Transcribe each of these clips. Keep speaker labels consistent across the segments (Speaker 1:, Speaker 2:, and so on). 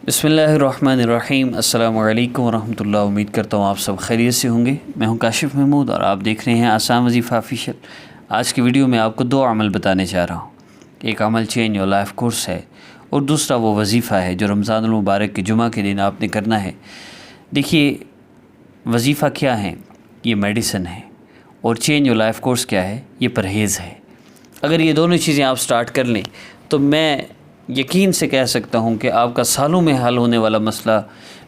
Speaker 1: بسم اللہ الرحمن الرحیم۔ السلام علیکم ورحمۃ اللہ۔ امید کرتا ہوں آپ سب خیریت سے ہوں گے۔ میں ہوں کاشف محمود اور آپ دیکھ رہے ہیں آسان وظیفہ آفیشیل۔ آج کی ویڈیو میں آپ کو دو عمل بتانے جا رہا ہوں۔ ایک عمل چینج یور لائف کورس ہے اور دوسرا وہ وظیفہ ہے جو رمضان المبارک کے جمعہ کے دن آپ نے کرنا ہے۔ دیکھیے وظیفہ کیا ہے؟ یہ میڈیسن ہے، اور چینج یور لائف کورس کیا ہے؟ یہ پرہیز ہے۔ اگر یہ دونوں چیزیں آپ سٹارٹ کر لیں تو میں یقین سے کہہ سکتا ہوں کہ آپ کا سالوں میں حل ہونے والا مسئلہ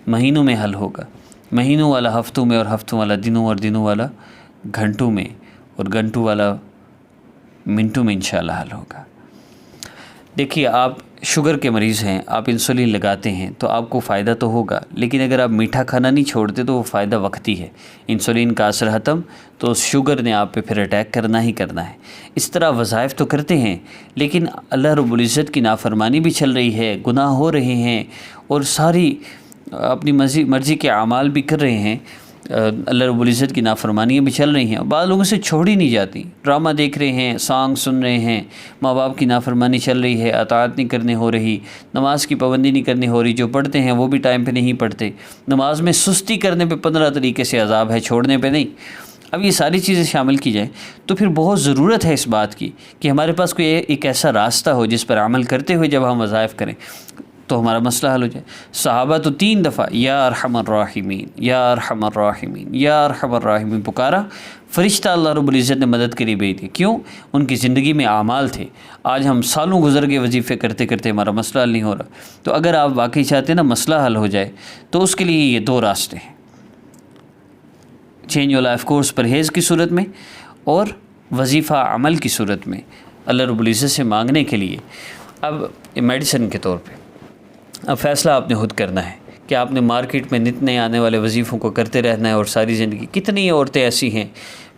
Speaker 1: مہینوں میں حل ہوگا، مہینوں والا ہفتوں میں، اور ہفتوں والا دنوں، اور دنوں والا گھنٹوں میں، اور گھنٹوں والا منٹوں میں انشاءاللہ حل ہوگا۔ دیکھیے آپ شوگر کے مریض ہیں، آپ انسولین لگاتے ہیں تو آپ کو فائدہ تو ہوگا، لیکن اگر آپ میٹھا کھانا نہیں چھوڑتے تو وہ فائدہ وقتی ہے۔ انسولین کا اثر ختم تو شوگر نے آپ پہ پھر اٹیک کرنا ہی کرنا ہے۔ اس طرح وظائف تو کرتے ہیں، لیکن اللہ رب العزت کی نافرمانی بھی چل رہی ہے، گناہ ہو رہے ہیں، اور ساری اپنی مرضی کے اعمال بھی کر رہے ہیں، اللہ رب العزت کی نافرمانیاں بھی چل رہی ہیں۔ بعض لوگوں سے چھوڑی نہیں جاتی، ڈرامہ دیکھ رہے ہیں، سانگ سن رہے ہیں، ماں باپ کی نافرمانی چل رہی ہے، اطاعت نہیں کرنے ہو رہی، نماز کی پابندی نہیں کرنی ہو رہی، جو پڑھتے ہیں وہ بھی ٹائم پہ نہیں پڑھتے، نماز میں سستی کرنے پہ 15 طریقے سے عذاب ہے، چھوڑنے پہ نہیں۔ اب یہ ساری چیزیں شامل کی جائیں تو پھر بہت ضرورت ہے اس بات کی کہ ہمارے پاس کوئی ایک ایسا راستہ ہو جس پر عمل کرتے ہوئے جب ہم وظائف کریں تو ہمارا مسئلہ حل ہو جائے۔ صحابہ تو 3 دفعہ یا ارحم الراحمین، یا ارحم الراحمین، یا ارحم الراحمین پکارا، فرشتہ اللہ رب العزت نے مدد کے لیے بھیج دی۔ کیوں؟ ان کی زندگی میں اعمال تھے۔ آج ہم سالوں گزر گئے وظیفے کرتے کرتے، ہمارا مسئلہ حل نہیں ہو رہا۔ تو اگر آپ واقعی چاہتے ہیں نا مسئلہ حل ہو جائے تو اس کے لیے یہ 2 راستے ہیں، چینج یور لائف کورس پرہیز کی صورت میں، اور وظیفہ عمل کی صورت میں اللہ رب العزت سے مانگنے کے لیے۔ اب میڈیسن کے طور پہ اب فیصلہ آپ نے خود کرنا ہے کہ آپ نے مارکیٹ میں نت نئے آنے والے وظیفوں کو کرتے رہنا ہے اور ساری زندگی۔ کتنی عورتیں ایسی ہیں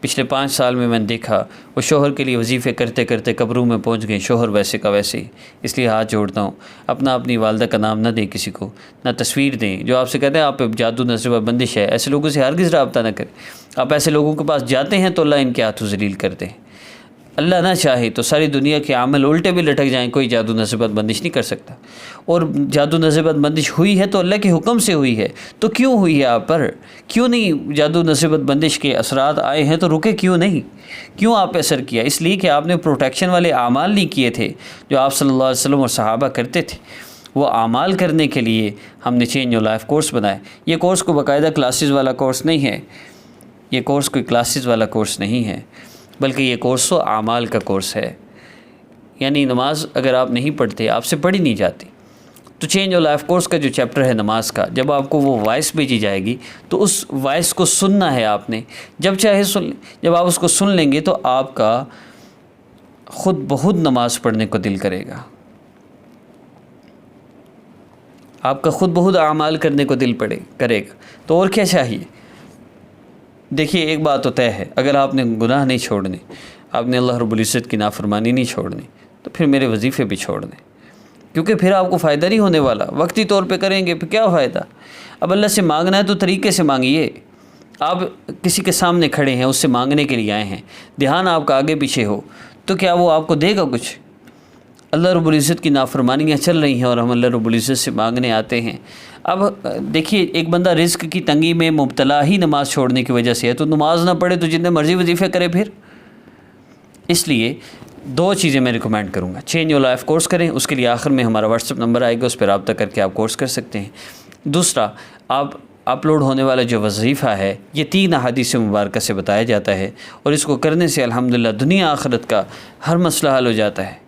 Speaker 1: پچھلے 5 سال میں نے دیکھا، وہ شوہر کے لیے وظیفے کرتے کرتے قبروں میں پہنچ گئے، شوہر ویسے کا ویسے ہی۔ اس لیے ہاتھ جوڑتا ہوں، اپنی والدہ کا نام نہ دیں کسی کو، نہ تصویر دیں۔ جو آپ سے کہتے ہیں آپ پہ جادو نظر بندش ہے، ایسے لوگوں سے ہرگز رابطہ نہ کریں۔ آپ ایسے لوگوں کے پاس جاتے ہیں تو اللہ ان کے ہاتھوں ذلیل کرتے ہیں۔ اللہ نہ چاہے تو ساری دنیا کے عمل الٹے بھی لٹک جائیں، کوئی جادو نصیبت بندش نہیں کر سکتا۔ اور جادو نصیبت بندش ہوئی ہے تو اللہ کے حکم سے ہوئی ہے، تو کیوں ہوئی ہے آپ پر؟ کیوں نہیں جادو نصیبت بندش کے اثرات آئے ہیں تو رکے کیوں نہیں؟ کیوں آپ پہ اثر کیا؟ اس لیے کہ آپ نے پروٹیکشن والے اعمال نہیں کیے تھے جو آپ صلی اللہ علیہ وسلم اور صحابہ کرتے تھے۔ وہ اعمال کرنے کے لیے ہم نے چینج یور لائف کورس بنایا۔ یہ کورس کو باقاعدہ کلاسز والا کورس نہیں ہے، یہ کورس کوئی کلاسز والا کورس نہیں ہے، بلکہ یہ کورس تو اعمال کا کورس ہے۔ یعنی نماز اگر آپ نہیں پڑھتے، آپ سے پڑھی نہیں جاتی، تو چینج یور لائف کورس کا جو چیپٹر ہے نماز کا، جب آپ کو وہ وائس بھیجی جائے گی تو اس وائس کو سننا ہے آپ نے، جب چاہے سن لیں۔ جب آپ اس کو سن لیں گے تو آپ کا خود بخود نماز پڑھنے کو دل کرے گا، آپ کا خود بخود اعمال کرنے کو دل کرے گا۔ تو اور کیا چاہیے؟ دیکھیے ایک بات تو طے ہے، اگر آپ نے گناہ نہیں چھوڑنے، آپ نے اللہ رب العزت کی نافرمانی نہیں چھوڑنی، تو پھر میرے وظیفے بھی چھوڑ دیں، کیونکہ پھر آپ کو فائدہ نہیں ہونے والا۔ وقتی طور پہ کریں گے پھر کیا فائدہ؟ اب اللہ سے مانگنا ہے تو طریقے سے مانگیے۔ آپ کسی کے سامنے کھڑے ہیں، اس سے مانگنے کے لیے آئے ہیں، دھیان آپ کا آگے پیچھے ہو، تو کیا وہ آپ کو دے گا کچھ؟ اللہ رب العزت کی نافرمانیاں چل رہی ہیں اور ہم اللہ رب العزت سے مانگنے آتے ہیں۔ اب دیکھیے ایک بندہ رزق کی تنگی میں مبتلا ہی نماز چھوڑنے کی وجہ سے ہے، تو نماز نہ پڑھے تو جتنے مرضی وظیفے کرے پھر۔ اس لیے 2 چیزیں میں ریکمینڈ کروں گا، چینج یور لائف کورس کریں، اس کے لیے آخر میں ہمارا واٹس ایپ نمبر آئے گا، اس پہ رابطہ کر کے آپ کورس کر سکتے ہیں۔ دوسرا، آپ اپلوڈ ہونے والا جو وظیفہ ہے یہ 3 احادیث مبارکہ سے بتایا جاتا ہے، اور اس کو کرنے سے الحمدللہ دنیا آخرت کا ہر مسئلہ حل ہو جاتا ہے۔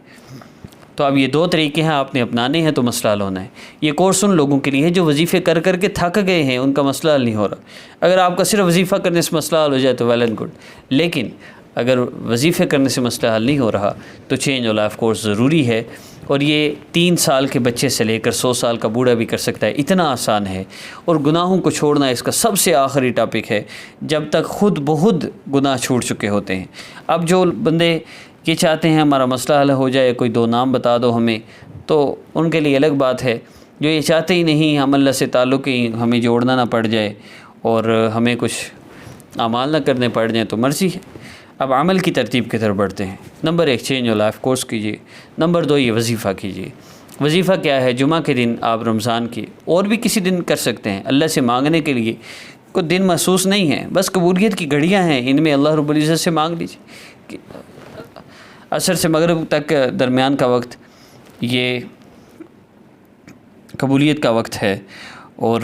Speaker 1: تو اب یہ 2 طریقے ہیں، آپ نے اپنانے ہیں تو مسئلہ حل ہونا ہے۔ یہ کورس ان لوگوں کے لیے ہے جو وظیفے کر کر کے تھک گئے ہیں، ان کا مسئلہ حل نہیں ہو رہا۔ اگر آپ کا صرف وظیفہ کرنے سے مسئلہ حل ہو جائے تو ویل اینڈ گڈ، لیکن اگر وظیفے کرنے سے مسئلہ حل نہیں ہو رہا تو چینج یور لائف کورس ضروری ہے۔ اور یہ 3 سال کے بچے سے لے کر 100 سال کا بوڑھا بھی کر سکتا ہے، اتنا آسان ہے۔ اور گناہوں کو چھوڑنا اس کا سب سے آخری ٹاپک ہے، جب تک خود بخود گناہ چھوٹ چکے ہوتے ہیں۔ اب جو بندے یہ چاہتے ہیں ہمارا مسئلہ حل ہو جائے، کوئی 2 نام بتا دو ہمیں، تو ان کے لیے الگ بات ہے۔ جو یہ چاہتے ہی نہیں ہم اللہ سے تعلق ہی ہمیں جوڑنا نہ پڑ جائے اور ہمیں کچھ اعمال نہ کرنے پڑ جائیں، تو مرضی ہے۔ اب عمل کی ترتیب کی طرف بڑھتے ہیں۔ Number 1 change your life course کیجیے، نمبر 2 یہ وظیفہ کیجیے۔ وظیفہ کیا ہے؟ جمعہ کے دن آپ رمضان کے اور بھی کسی دن کر سکتے ہیں، اللہ سے مانگنے کے لیے کوئی دن محسوس نہیں ہے، بس قبولیت کی گھڑیاں ہیں، ان میں اللہ رب العزت سے مانگ لیجیے۔ عصر سے مغرب تک درمیان کا وقت یہ قبولیت کا وقت ہے، اور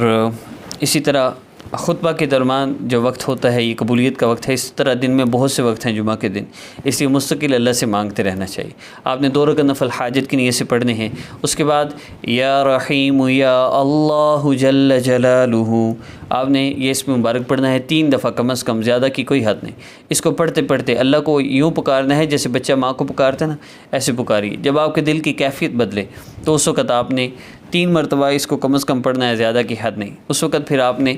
Speaker 1: اسی طرح خطبہ کے درمیان جو وقت ہوتا ہے یہ قبولیت کا وقت ہے۔ اس طرح دن میں بہت سے وقت ہیں جمعہ کے دن، اس لیے مستقل اللہ سے مانگتے رہنا چاہیے۔ آپ نے 2 رکعت نفل حاجت کی نیت سے پڑھنے ہیں، اس کے بعد یا رحیم یا اللہ جل جلالہ آپ نے یہ اسم مبارک پڑھنا ہے 3 دفعہ کم از کم، زیادہ کی کوئی حد نہیں۔ اس کو پڑھتے پڑھتے اللہ کو یوں پکارنا ہے جیسے بچہ ماں کو پکارتا ہے نا، ایسے پکاریے۔ جب آپ کے دل کی کیفیت بدلے تو اس وقت آپ نے 3 مرتبہ اس کو کم از کم پڑھنا ہے، زیادہ کی حد نہیں۔ اس وقت پھر آپ نے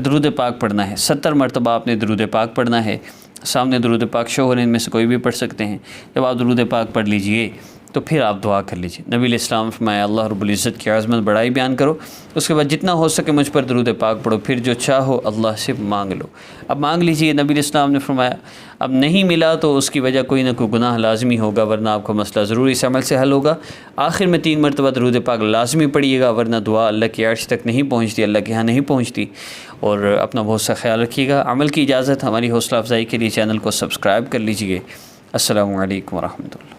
Speaker 1: درود پاک پڑھنا ہے، 70 مرتبہ آپ نے درود پاک پڑھنا ہے۔ سامنے درود پاک شو ہو رہے ہیں، ان میں سے کوئی بھی پڑھ سکتے ہیں۔ جب آپ درود پاک پڑھ لیجئے تو پھر آپ دعا کر لیجئے۔ نبی علیہ السلام فرمایا اللہ رب العزت کی عظمت بڑائی بیان کرو، اس کے بعد جتنا ہو سکے مجھ پر درود پاک پڑھو، پھر جو چاہو اللہ سے مانگ لو۔ اب مانگ لیجئے، نبی علیہ السلام نے فرمایا اب نہیں ملا تو اس کی وجہ کوئی نہ کوئی گناہ لازمی ہوگا، ورنہ آپ کا مسئلہ ضرور اس عمل سے حل ہوگا۔ آخر میں 3 مرتبہ درود پاک لازمی پڑھیے گا، ورنہ دعا اللہ کی عرش تک نہیں پہنچتی، اللہ کے ہاں نہیں پہنچتی۔ اور اپنا بہت سا خیال رکھیے گا۔ عمل کی اجازت، ہماری حوصلہ افزائی کے لیے چینل کو سبسکرائب کر لیجئے۔ السلام علیکم ورحمۃ اللہ۔